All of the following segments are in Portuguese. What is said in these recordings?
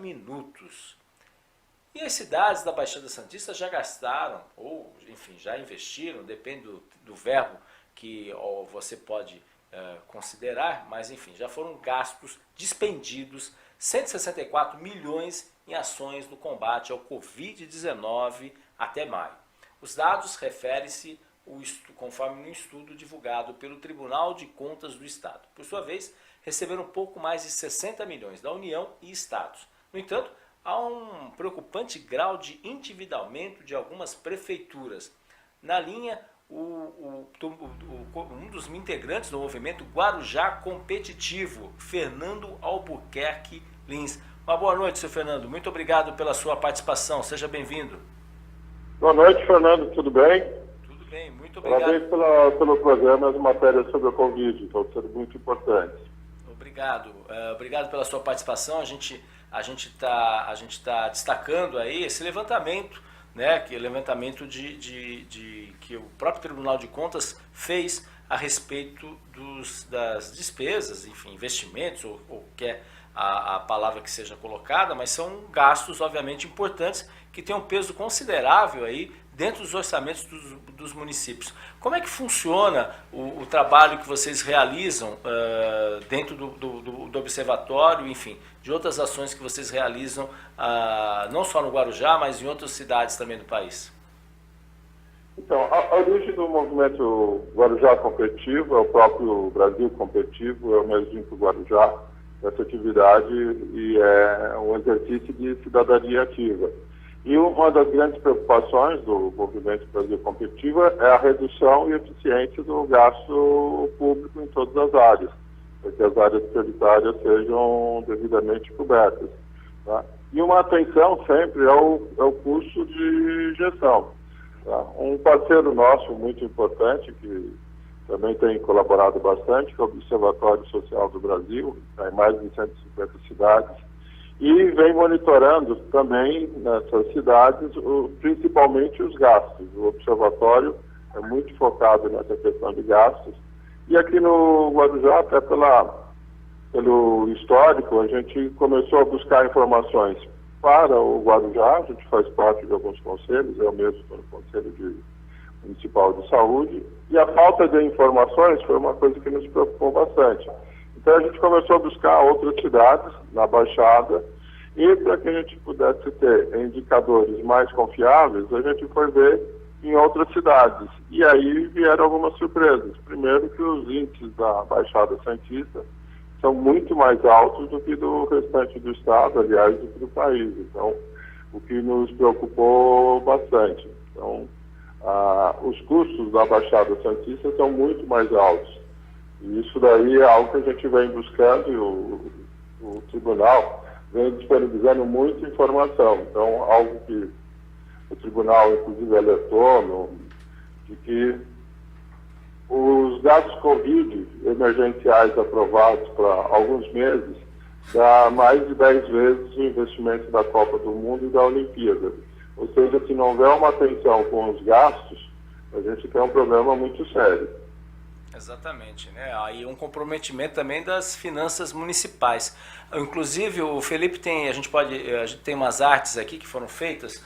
minutos. E as cidades da Baixada Santista já gastaram, ou enfim, já investiram, depende do verbo que você pode considerar, mas enfim, já foram gastos, dispendidos 164 milhões em ações no combate ao Covid-19 até maio. Os dados referem-se, conforme um estudo divulgado pelo Tribunal de Contas do Estado. Por sua vez, receberam um pouco mais de 60 milhões da União e Estados. No entanto, há um preocupante grau de endividamento de algumas prefeituras. Na linha, um dos integrantes do movimento Guarujá Competitivo, Fernando Albuquerque Lins. Uma boa noite, seu Fernando. Muito obrigado pela sua participação. Seja bem-vindo. Boa noite, Fernando. Tudo bem? Tudo bem, muito obrigado. Parabéns pelo programa e as matérias sobre a Covid, estão sendo muito importantes. Obrigado. Obrigado pela sua participação. A gente está destacando aí esse levantamento, né, que é o levantamento que o próprio Tribunal de Contas fez a respeito das despesas, enfim, investimentos, ou quer a palavra que seja colocada, mas são gastos, obviamente, importantes, que têm um peso considerável aí dentro dos orçamentos dos municípios. Como é que funciona o trabalho que vocês realizam dentro do observatório, enfim, de outras ações que vocês realizam, não só no Guarujá, mas em outras cidades também do país? Então, a origem do movimento Guarujá Competitivo é o próprio Brasil Competitivo, é o mesmo que o Guarujá, essa atividade, e é um exercício de cidadania ativa. E uma das grandes preocupações do movimento Brasil Competitivo é a redução e eficiência do gasto público em todas as áreas, para que as áreas prioritárias sejam devidamente cobertas. Tá? E uma atenção sempre ao custo de gestão. Tá? Um parceiro nosso muito importante, que também tem colaborado bastante, que é o Observatório Social do Brasil, está em mais de 150 cidades, e vem monitorando também nessas cidades, principalmente os gastos. O observatório é muito focado nessa questão de gastos. E aqui no Guarujá, até pelo histórico, a gente começou a buscar informações para o Guarujá. A gente faz parte de alguns conselhos, eu mesmo estou no Conselho Municipal de Saúde, e a falta de informações foi uma coisa que nos preocupou bastante. Então a gente começou a buscar outras cidades na Baixada, e para que a gente pudesse ter indicadores mais confiáveis, a gente foi ver em outras cidades. E aí vieram algumas surpresas. Primeiro, que os índices da Baixada Santista são muito mais altos do que do restante do estado, aliás, do que do país. Então, o que nos preocupou bastante. Então, os custos da Baixada Santista são muito mais altos. E isso daí é algo que a gente vem buscando, e o tribunal vem disponibilizando muita informação. Então, algo que o tribunal, inclusive, alertou de que os gastos Covid emergenciais aprovados para alguns meses dá mais de 10 vezes o investimento da Copa do Mundo e da Olimpíada. Ou seja, se não houver uma atenção com os gastos, a gente tem um problema muito sério. Exatamente, né? Aí um comprometimento também das finanças municipais. Inclusive, o Felipe a gente tem umas artes aqui que foram feitas,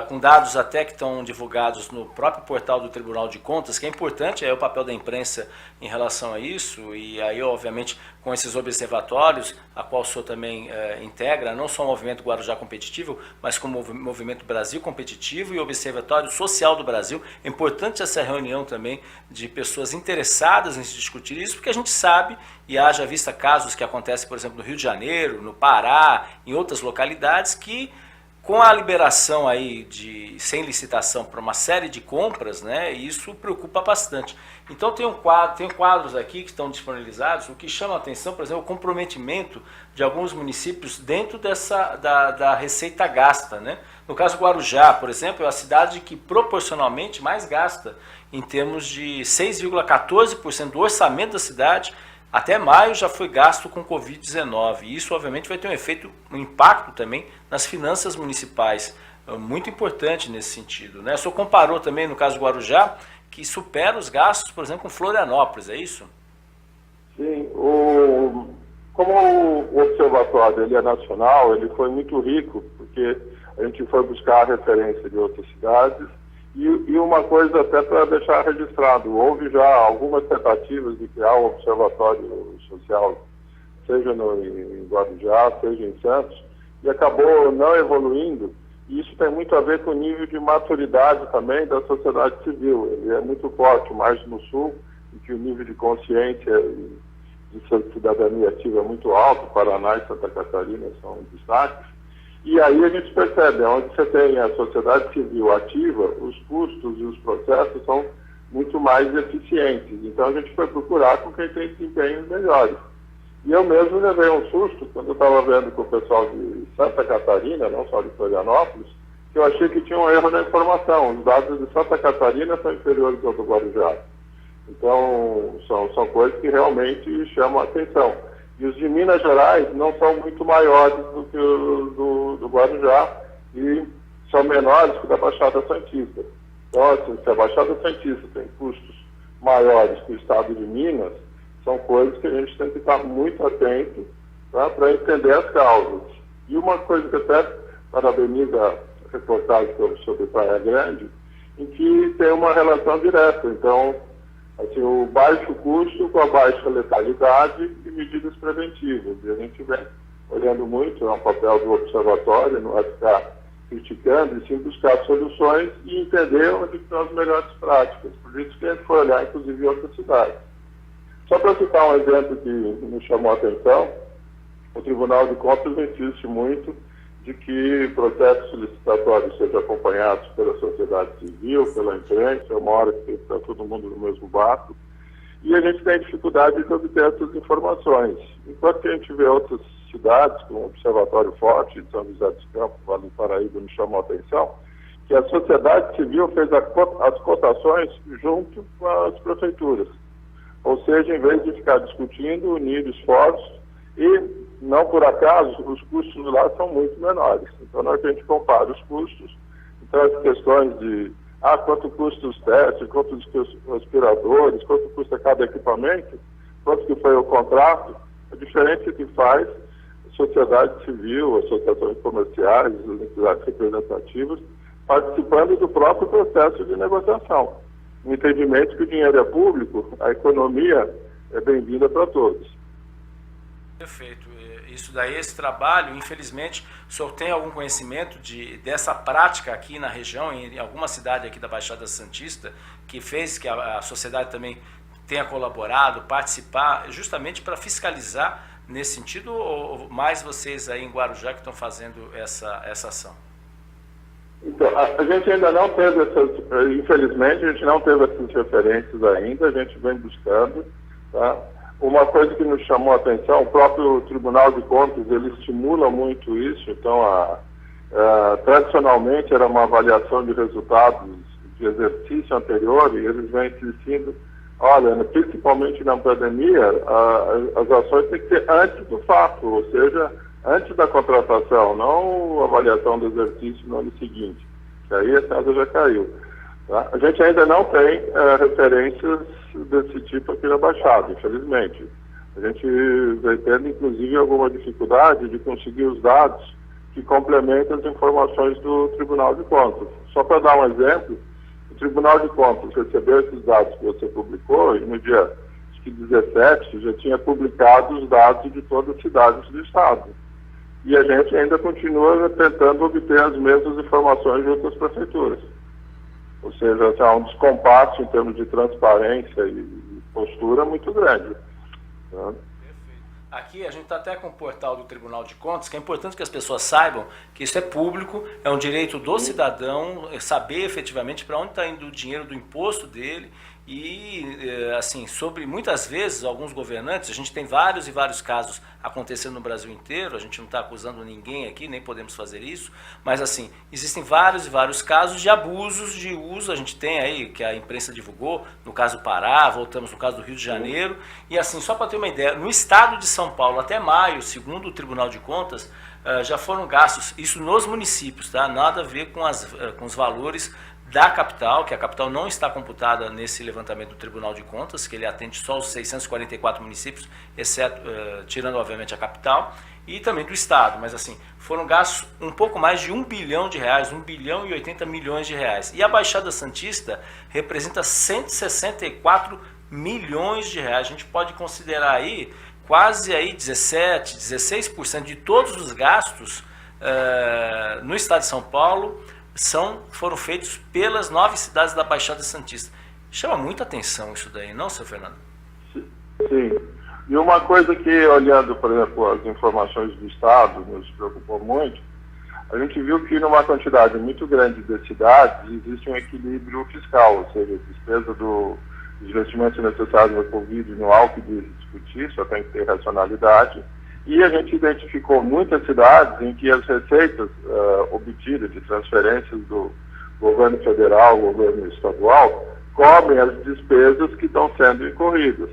com dados até que estão divulgados no próprio portal do Tribunal de Contas, que é importante, é o papel da imprensa em relação a isso, e aí, obviamente, com esses observatórios, a qual o senhor também integra, não só o Movimento Guarujá Competitivo, mas como o Movimento Brasil Competitivo e o Observatório Social do Brasil. É importante essa reunião também de pessoas interessadas em se discutir isso, porque a gente sabe, e haja vista casos que acontecem, por exemplo, no Rio de Janeiro, no Pará, em outras localidades, que com a liberação aí sem licitação para uma série de compras, né, isso preocupa bastante. Então tem quadros aqui que estão disponibilizados, o que chama a atenção, por exemplo, o comprometimento de alguns municípios dentro da receita gasta, né? No caso do Guarujá, por exemplo, é a cidade que proporcionalmente mais gasta, em termos de 6,14% do orçamento da cidade. Até maio já foi gasto com Covid-19, e isso obviamente vai ter um impacto também nas finanças municipais, muito importante nesse sentido, né? O senhor comparou também, no caso do Guarujá, que supera os gastos, por exemplo, com Florianópolis, é isso? Sim, Como o observatório ele é nacional, ele foi muito rico, porque a gente foi buscar a referência de outras cidades, e uma coisa até para deixar registrado, houve já algumas tentativas de criar um observatório social, seja em Guarujá, seja em Santos, e acabou não evoluindo, e isso tem muito a ver com o nível de maturidade também da sociedade civil. Ele é muito forte, mais no sul, em que o nível de consciência de cidadania ativa é muito alto, Paraná e Santa Catarina são destaques. E aí a gente percebe, onde você tem a sociedade civil ativa, os custos e os processos são muito mais eficientes. Então a gente foi procurar com quem tem desempenhos melhores. E eu mesmo levei um susto quando eu estava vendo com o pessoal de Santa Catarina, não só de Florianópolis, que eu achei que tinha um erro na informação. Os dados de Santa Catarina são inferiores ao do Guarujá. Então, são coisas que realmente chamam a atenção. E os de Minas Gerais não são muito maiores do que o do Guarujá e são menores que o da Baixada Santista. Então, assim, se a Baixada Santista tem custos maiores que o estado de Minas, são coisas que a gente tem que estar muito atento, tá, para entender as causas. E uma coisa que até parabeniza a reportagem sobre Praia Grande, em que tem uma relação direta. Então, assim, o baixo custo com a baixa letalidade e medidas preventivas. E a gente vem olhando muito, é um papel do observatório, não é ficar criticando, e sim buscar soluções e entender onde estão as melhores práticas. Por isso que a gente foi olhar, inclusive, em outras cidades. Só para citar um exemplo que me chamou a atenção, o Tribunal de Contas insiste muito de que processos licitatórios sejam acompanhados pela sociedade civil, pela imprensa, é uma hora que está todo mundo no mesmo barco, e a gente tem dificuldade de obter essas informações. Enquanto que a gente vê outras cidades, como o Observatório Forte de São José dos Campos, Vale do Paraíba, me chamou a atenção, que a sociedade civil fez as cotações junto com as prefeituras. Ou seja, em vez de ficar discutindo, unir esforços, e não por acaso, os custos lá são muito menores. Então, na hora que a gente compara os custos, então as questões de quanto custa os testes, quanto os respiradores, quanto custa cada equipamento, quanto que foi o contrato, a diferença que faz a sociedade civil, associações comerciais, as entidades representativas, participando do próprio processo de negociação. O entendimento que o dinheiro é público, a economia é bem-vinda para todos. Perfeito. Isso daí, esse trabalho, infelizmente, o senhor tem algum conhecimento dessa prática aqui na região, em alguma cidade aqui da Baixada Santista, que fez que a sociedade também tenha colaborado, participar, justamente para fiscalizar nesse sentido, ou mais vocês aí em Guarujá que estão fazendo essa ação? Então, a gente ainda não teve infelizmente, a gente não teve essas referências ainda, a gente vem buscando, tá? Uma coisa que nos chamou a atenção, o próprio Tribunal de Contas, ele estimula muito isso, então, tradicionalmente era uma avaliação de resultados de exercício anterior, e eles vêm insistindo, olha, principalmente na pandemia, as ações têm que ser antes do fato, ou seja, antes da contratação, não a avaliação do exercício no ano seguinte, que aí a casa já caiu. Tá? A gente ainda não tem referências desse tipo aqui na Baixada, infelizmente. A gente vem tendo, inclusive, alguma dificuldade de conseguir os dados que complementam as informações do Tribunal de Contas. Só para dar um exemplo, o Tribunal de Contas recebeu esses dados que você publicou e no dia 17 já tinha publicado os dados de todas as cidades do Estado. E a gente ainda continua tentando obter as mesmas informações de outras prefeituras. Ou seja, há um descompasso em termos de transparência e postura muito grande. Tá? Aqui a gente está até com o portal do Tribunal de Contas, que é importante que as pessoas saibam que isso é público, é um direito do cidadão saber efetivamente para onde está indo o dinheiro do imposto dele. E, assim, sobre muitas vezes, alguns governantes, a gente tem vários e vários casos acontecendo no Brasil inteiro, a gente não está acusando ninguém aqui, nem podemos fazer isso, mas, assim, existem vários e vários casos de abusos de uso, a gente tem aí, que a imprensa divulgou, no caso Pará, voltamos no caso do Rio de Janeiro, e, assim, só para ter uma ideia, no estado de São Paulo, até maio, segundo o Tribunal de Contas, já foram gastos, isso nos municípios, tá? Nada a ver com os valores da capital, que a capital não está computada nesse levantamento do Tribunal de Contas, que ele atende só os 644 municípios, exceto, tirando obviamente a capital, e também do Estado, mas assim, foram gastos um pouco mais de R$ 1 bilhão, 1 bilhão e 80 milhões de reais. E a Baixada Santista representa 164 milhões de reais. A gente pode considerar aí quase aí 17, 16% de todos os gastos no Estado de São Paulo foram feitos pelas 9 cidades da Baixada Santista. Chama muita atenção isso daí, não, seu Fernando? Sim. E uma coisa que, olhando, por exemplo, as informações do Estado, nos preocupou muito, a gente viu que numa quantidade muito grande de cidades existe um equilíbrio fiscal, ou seja, a despesa dos investimentos necessários no Covid não há o que discutir, só tem que ter racionalidade. E a gente identificou muitas cidades em que as receitas obtidas de transferências do governo federal, governo estadual, cobrem as despesas que estão sendo incorridas.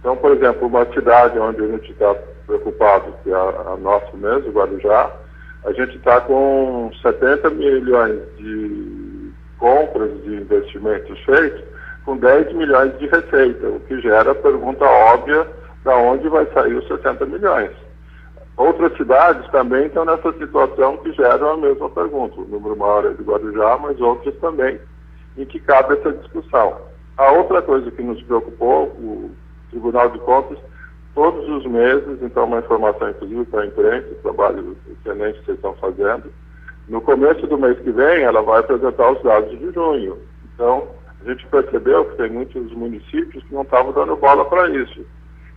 Então, por exemplo, uma cidade onde a gente está preocupado, que é a nossa mesmo, Guarujá, a gente está com 70 milhões de compras de investimentos feitos, com 10 milhões de receita, o que gera a pergunta óbvia da onde vai sair os 60 milhões. Outras cidades também estão nessa situação que geram a mesma pergunta. O número maior é de Guarujá, mas outras também, em que cabe essa discussão. A outra coisa que nos preocupou, o Tribunal de Contas, todos os meses, então uma informação inclusive para a imprensa, o trabalho excelente que vocês estão fazendo, no começo do mês que vem ela vai apresentar os dados de junho. Então, a gente percebeu que tem muitos municípios que não estavam dando bola para isso.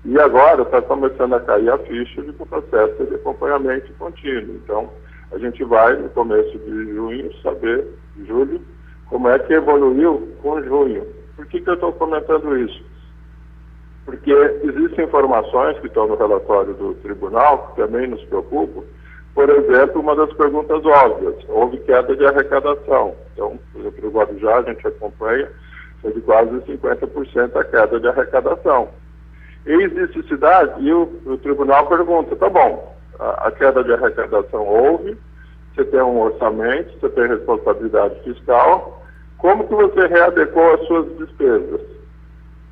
E agora está começando a cair a ficha de um processo de acompanhamento contínuo. Então, a gente vai, no começo de junho, saber, julho, como é que evoluiu com junho. Por que eu estou comentando isso? Porque existem informações que estão no relatório do tribunal, que também nos preocupam. Por exemplo, uma das perguntas óbvias, houve queda de arrecadação. Então, por exemplo, no Guarujá a gente acompanha, foi de quase 50% a queda de arrecadação. E existe cidade, e o tribunal pergunta, tá bom, a queda de arrecadação houve, você tem um orçamento, você tem responsabilidade fiscal, como que você readequou as suas despesas?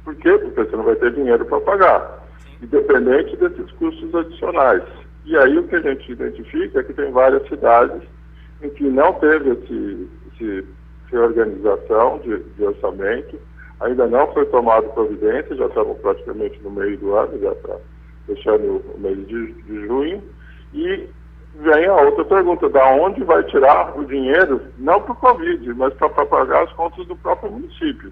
Por quê? Porque você não vai ter dinheiro para pagar, independente desses custos adicionais. E aí o que a gente identifica é que tem várias cidades em que não teve essa reorganização de orçamento, ainda não foi tomado providência, já estamos praticamente no meio do ano, já está fechando o mês de junho, e vem a outra pergunta, da onde vai tirar o dinheiro, não para o Covid, mas para pagar as contas do próprio município.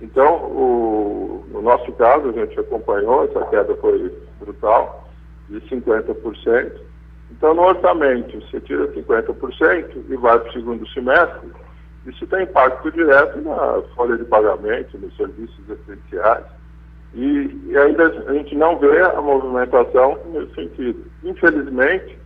Então, no nosso caso, a gente acompanhou, essa queda foi brutal, de 50%. Então, no orçamento, você tira 50% e vai para o segundo semestre, isso tem impacto direto na folha de pagamento, nos serviços essenciais, e ainda a gente não vê a movimentação nesse sentido. Infelizmente,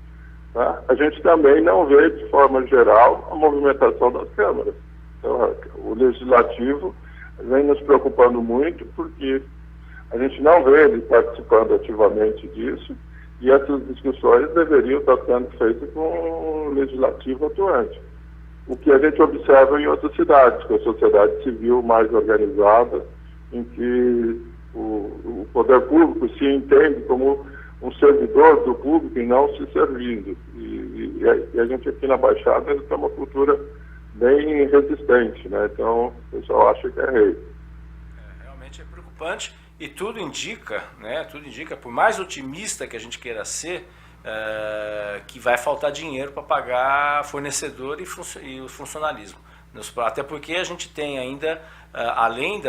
tá, a gente também não vê, de forma geral, a movimentação das câmaras. Então, o legislativo vem nos preocupando muito porque a gente não vê ele participando ativamente disso, e essas discussões deveriam estar sendo feitas com o legislativo atuante. O que a gente observa em outras cidades, com a sociedade civil mais organizada, em que o poder público se entende como um servidor do público e não se servindo. E a gente aqui na Baixada tem uma cultura bem resistente, né? Então o pessoal acha que é rei. Realmente é preocupante e tudo indica, né? Tudo indica, por mais otimista que a gente queira ser, que vai faltar dinheiro para pagar fornecedor e o funcionalismo. Até porque a gente tem ainda,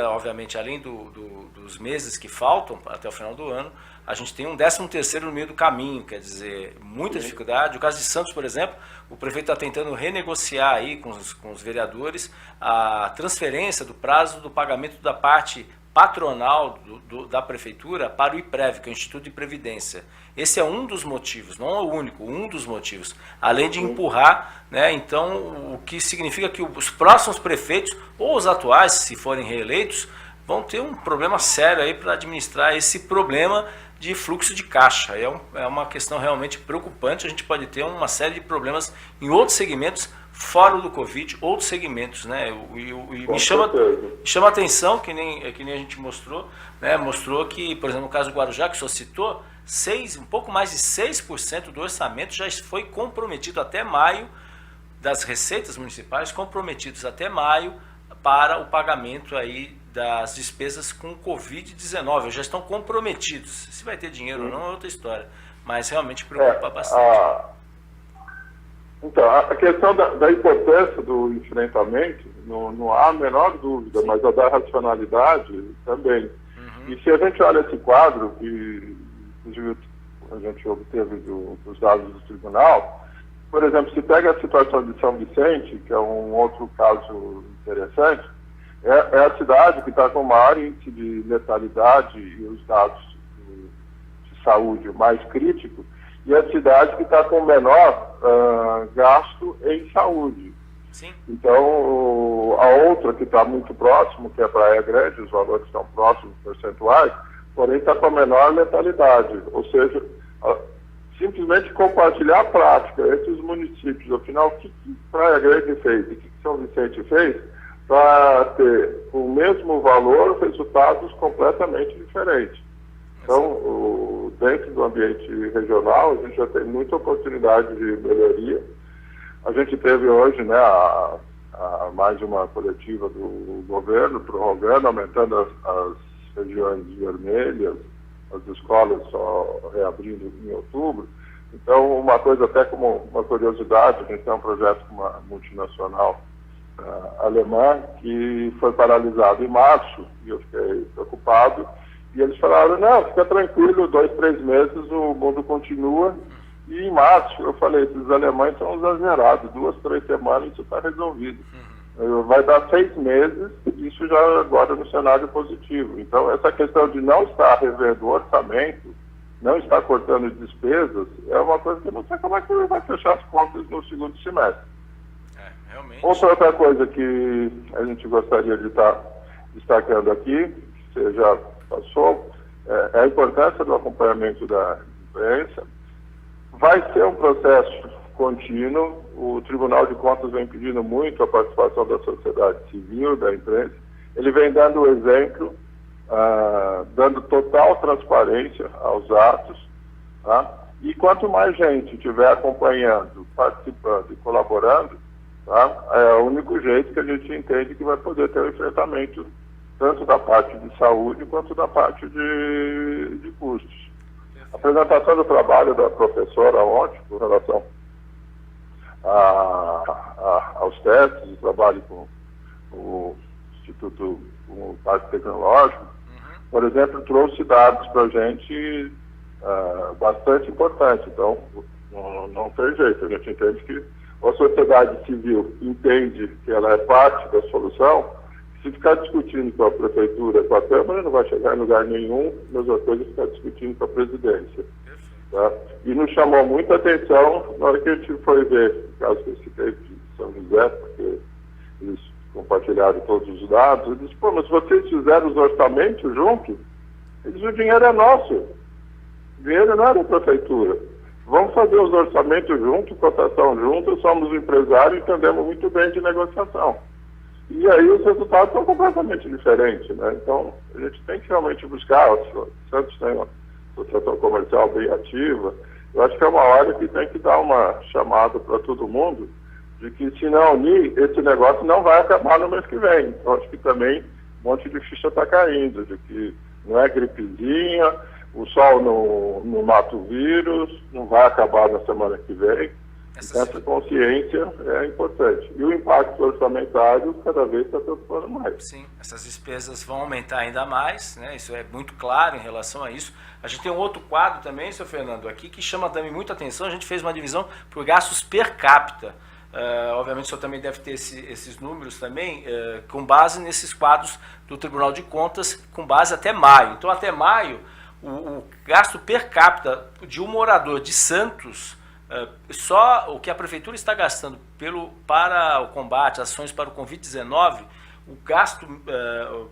obviamente, além dos meses que faltam até o final do ano, a gente tem um 13º no meio do caminho, quer dizer, muita dificuldade. O caso de Santos, por exemplo, o prefeito está tentando renegociar aí com os vereadores a transferência do prazo do pagamento da parte patronal da prefeitura para o IPREV, que é o Instituto de Previdência. Esse é um dos motivos, não é o único, um dos motivos, além de empurrar, né, então, o que significa que os próximos prefeitos, ou os atuais, se forem reeleitos, vão ter um problema sério aí para administrar esse problema de fluxo de caixa. É uma questão realmente preocupante, a gente pode ter uma série de problemas em outros segmentos fora do Covid, outros segmentos, né? E me chama a atenção, que nem a gente mostrou, né? Mostrou que, por exemplo, no caso do Guarujá, que o senhor citou, um pouco mais de 6% do orçamento já foi comprometido até maio, das receitas municipais, comprometidos até maio para o pagamento aí das despesas com Covid-19. Já estão comprometidos. Se vai ter dinheiro ou não é outra história, mas realmente preocupa bastante. Então, a questão da importância do enfrentamento, não há a menor dúvida, sim, mas a da racionalidade também. E se a gente olha esse quadro, que a gente obteve dos dados do tribunal, por exemplo, se pega a situação de São Vicente, que é um outro caso interessante, é a cidade que está com o maior índice de letalidade e os dados de saúde mais críticos, e a cidade que está com o menor gasto em saúde. Sim. Então, a outra que está muito próximo, que é a Praia Grande, os valores estão próximos, percentuais, porém está com a menor letalidade. Ou seja, simplesmente compartilhar a prática entre os municípios. Afinal, o que Praia Grande fez e o que São Vicente fez para ter o mesmo valor, resultados completamente diferentes. Então, dentro do ambiente regional, a gente já tem muita oportunidade de melhoria. A gente teve hoje, né, mais uma coletiva do governo, prorrogando, aumentando as regiões vermelhas, as escolas só reabrindo em outubro. Então, uma coisa até como uma curiosidade, a gente tem um projeto com uma multinacional alemã que foi paralisado em março, e eu fiquei preocupado. E eles falaram, não, fica tranquilo, 2, 3 meses o mundo continua. E em março eu falei, esses alemães são exagerados, 2, 3 semanas isso está resolvido. Vai dar 6 meses, isso já agora no cenário positivo. Então essa questão de não estar revendo o orçamento, não estar cortando despesas, é uma coisa que eu não sei como é que vai fechar as contas no segundo semestre. Realmente. Outra coisa que a gente gostaria de estar destacando aqui, que você já passou, é a importância do acompanhamento da imprensa. Vai ser um processo contínuo. O Tribunal de Contas vem pedindo muito a participação da sociedade civil, da imprensa. Ele vem dando o exemplo, dando total transparência aos atos. Tá? E quanto mais gente estiver acompanhando, participando e colaborando, tá? É o único jeito que a gente entende que vai poder ter um enfrentamento tanto da parte de saúde quanto da parte de custos. A apresentação do trabalho da professora ontem, com relação aos testes, o trabalho com o Instituto, com o Parque Tecnológico, por exemplo, trouxe dados para a gente bastante importantes. Então, não tem jeito. A gente entende que a sociedade civil entende que ela é parte da solução. Se ficar discutindo com a prefeitura, com a Câmara, não vai chegar em lugar nenhum, mesma coisa ficar discutindo com a presidência. Tá? E nos chamou muita atenção na hora que a gente foi ver o caso que eu citei de São José, porque eles compartilharam todos os dados. Eu disse, mas vocês fizeram os orçamentos juntos? Eles dizem, o dinheiro é nosso. O dinheiro não é da prefeitura. Vamos fazer os orçamentos juntos, cotação juntos, somos empresários e entendemos muito bem de negociação. E aí os resultados são completamente diferentes, né? Então, a gente tem que realmente buscar, o Santos tem uma associação comercial bem ativa, eu acho que é uma hora que tem que dar uma chamada para todo mundo, de que se não unir, esse negócio não vai acabar no mês que vem. Então, acho que também um monte de ficha está caindo, de que não é gripezinha, o sol não mata o vírus, não vai acabar na semana que vem. Essa consciência é importante. E o impacto orçamentário cada vez está preocupando mais. Sim, essas despesas vão aumentar ainda mais, né? Isso é muito claro em relação a isso. A gente tem um outro quadro também, seu Fernando, aqui, que chama também muita atenção. A gente fez uma divisão por gastos per capita. Obviamente o senhor também deve ter esses números também, com base nesses quadros do Tribunal de Contas, com base até maio. Então, até maio, o gasto per capita de um morador de Santos, só o que a prefeitura está gastando para o combate, ações para o Covid-19, o gasto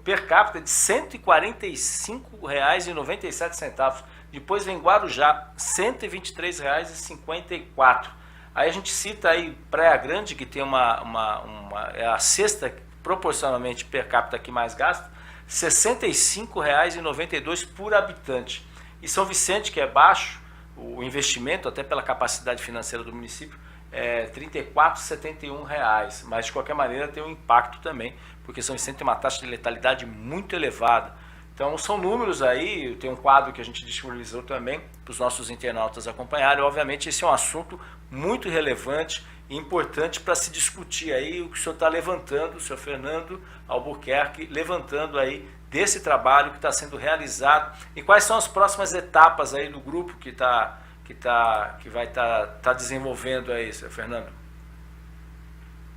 per capita é de R$ 145,97. Depois vem Guarujá, R$ 123,54. Aí a gente cita aí Praia Grande, que tem é a sexta proporcionalmente per capita que mais gasta, R$ 65,92 por habitante. E São Vicente, que é baixo, o investimento, até pela capacidade financeira do município, é R$ 34,71, mas de qualquer maneira tem um impacto também, porque São Vicente tem uma taxa de letalidade muito elevada. Então são números aí, tem um quadro que a gente disponibilizou também para os nossos internautas acompanharem. Obviamente esse é um assunto muito relevante e importante para se discutir aí o que o senhor está levantando, o senhor Fernando Albuquerque, levantando aí desse trabalho que está sendo realizado e quais são as próximas etapas aí do grupo que vai estar desenvolvendo aí, senhor Fernando.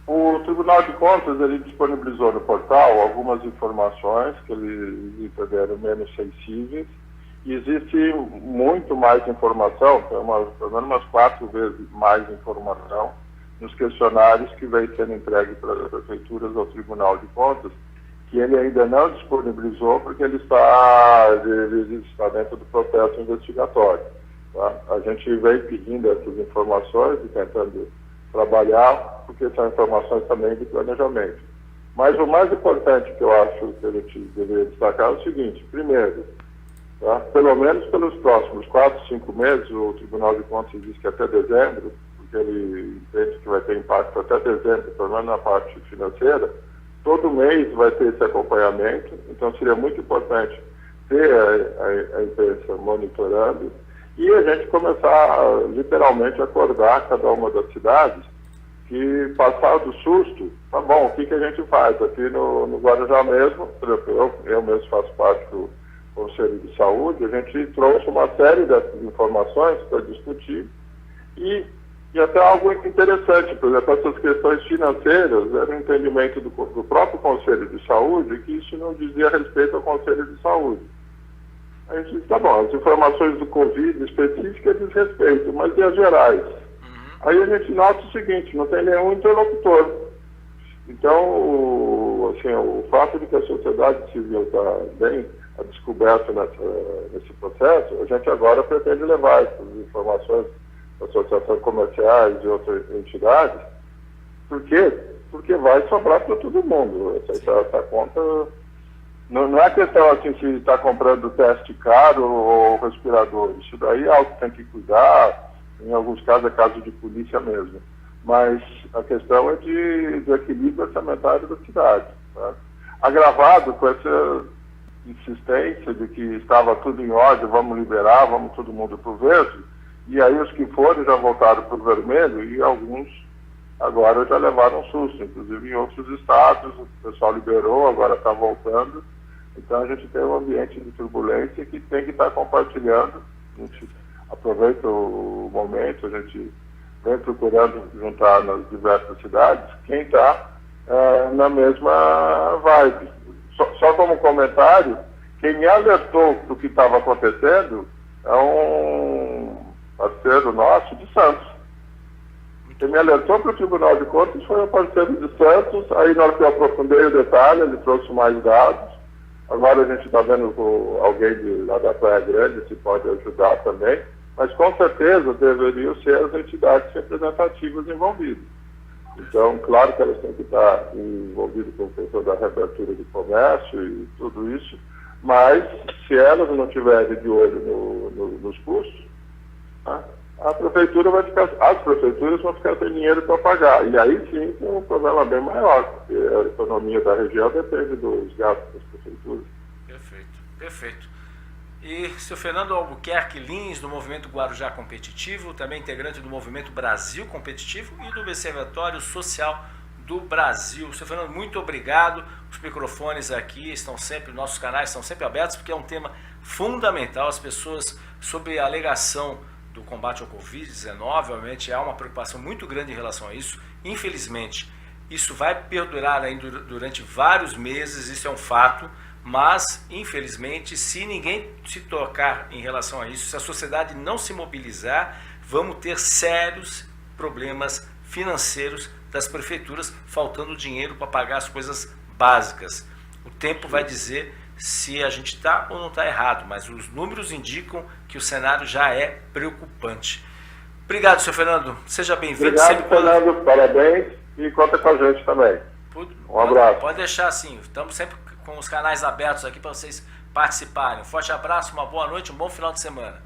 O Tribunal de Contas ele disponibilizou no portal algumas informações que eles entenderam menos sensíveis e existe muito mais informação, pelo menos umas 4 vezes mais informação nos questionários que vem sendo entregue para as prefeituras ao Tribunal de Contas, que ele ainda não disponibilizou porque ele está dentro do processo investigatório. Tá? A gente vem pedindo essas informações e tentando trabalhar, porque são informações também de planejamento. Mas o mais importante que eu acho que a gente deveria destacar é o seguinte: primeiro, tá? Pelo menos pelos próximos 4, 5 meses, o Tribunal de Contas diz que até dezembro, porque ele entende que vai ter impacto até dezembro, pelo menos na parte financeira, todo mês vai ter esse acompanhamento, então seria muito importante ter a imprensa monitorando e a gente começar literalmente a acordar cada uma das cidades que, passado o susto, tá bom, o que a gente faz? Aqui no Guarujá mesmo, por exemplo, eu mesmo faço parte do Conselho de Saúde, a gente trouxe uma série dessas informações para discutir e até algo interessante, por exemplo, essas questões financeiras, era um entendimento do próprio Conselho de Saúde que isso não dizia respeito ao Conselho de Saúde. A gente disse, tá bom, as informações do Covid específicas diz respeito, mas e as gerais? Aí a gente nota o seguinte, não tem nenhum interlocutor. Então, o fato de que a sociedade civil está bem a descoberto nesse processo, a gente agora pretende levar essas informações para associações comerciais e outras entidades. Por quê? Porque vai sobrar para todo mundo. Essa conta... Não é questão assim se está comprando teste caro ou respirador. Isso daí é algo que tem que cuidar. Em alguns casos é caso de polícia mesmo. Mas a questão é do equilíbrio orçamentário da cidade. Tá? Agravado com essa insistência de que estava tudo em ordem, vamos liberar, vamos todo mundo para o verde. E aí os que foram já voltaram para o vermelho e alguns agora já levaram um susto. Inclusive em outros estados o pessoal liberou, agora está voltando. Então a gente tem um ambiente de turbulência que tem que estar compartilhando. A gente aproveita o momento, a gente vem procurando juntar nas diversas cidades quem está na mesma vibe. Só como comentário, quem me alertou do que estava acontecendo é um parceiro nosso de Santos. Quem me alertou para o Tribunal de Contas foi um parceiro de Santos, aí na hora que eu aprofundei o detalhe, ele trouxe mais dados. Agora a gente está vendo com alguém lá da Praia Grande se pode ajudar também, mas com certeza deveriam ser as entidades representativas envolvidas. Então, claro que elas têm que estar envolvidas com a questão da reabertura do comércio e tudo isso, mas se elas não tiverem de olho nos custos, as prefeituras vão ficar sem dinheiro para pagar. E aí sim tem um problema bem maior, porque a economia da região depende dos gastos das prefeituras. Perfeito. E seu Fernando Albuquerque Lins, do Movimento Guarujá Competitivo, também integrante do Movimento Brasil Competitivo e do Observatório Social do Brasil. Seu Fernando, muito obrigado. Os microfones aqui estão sempre, nossos canais estão sempre abertos, porque é um tema fundamental. As pessoas, sob a alegação do combate ao Covid-19, obviamente há uma preocupação muito grande em relação a isso. Infelizmente, isso vai perdurar ainda durante vários meses, isso é um fato, mas, infelizmente, se ninguém se tocar em relação a isso, se a sociedade não se mobilizar, vamos ter sérios problemas financeiros das prefeituras, faltando dinheiro para pagar as coisas básicas. O tempo vai dizer se a gente está ou não está errado, mas os números indicam que o cenário já é preocupante. Obrigado, senhor Fernando. Seja bem-vindo. Obrigado, Fernando. Parabéns e conta com a gente também. Um abraço. Pode deixar assim. Estamos sempre com os canais abertos aqui para vocês participarem. Um forte abraço, uma boa noite, um bom final de semana.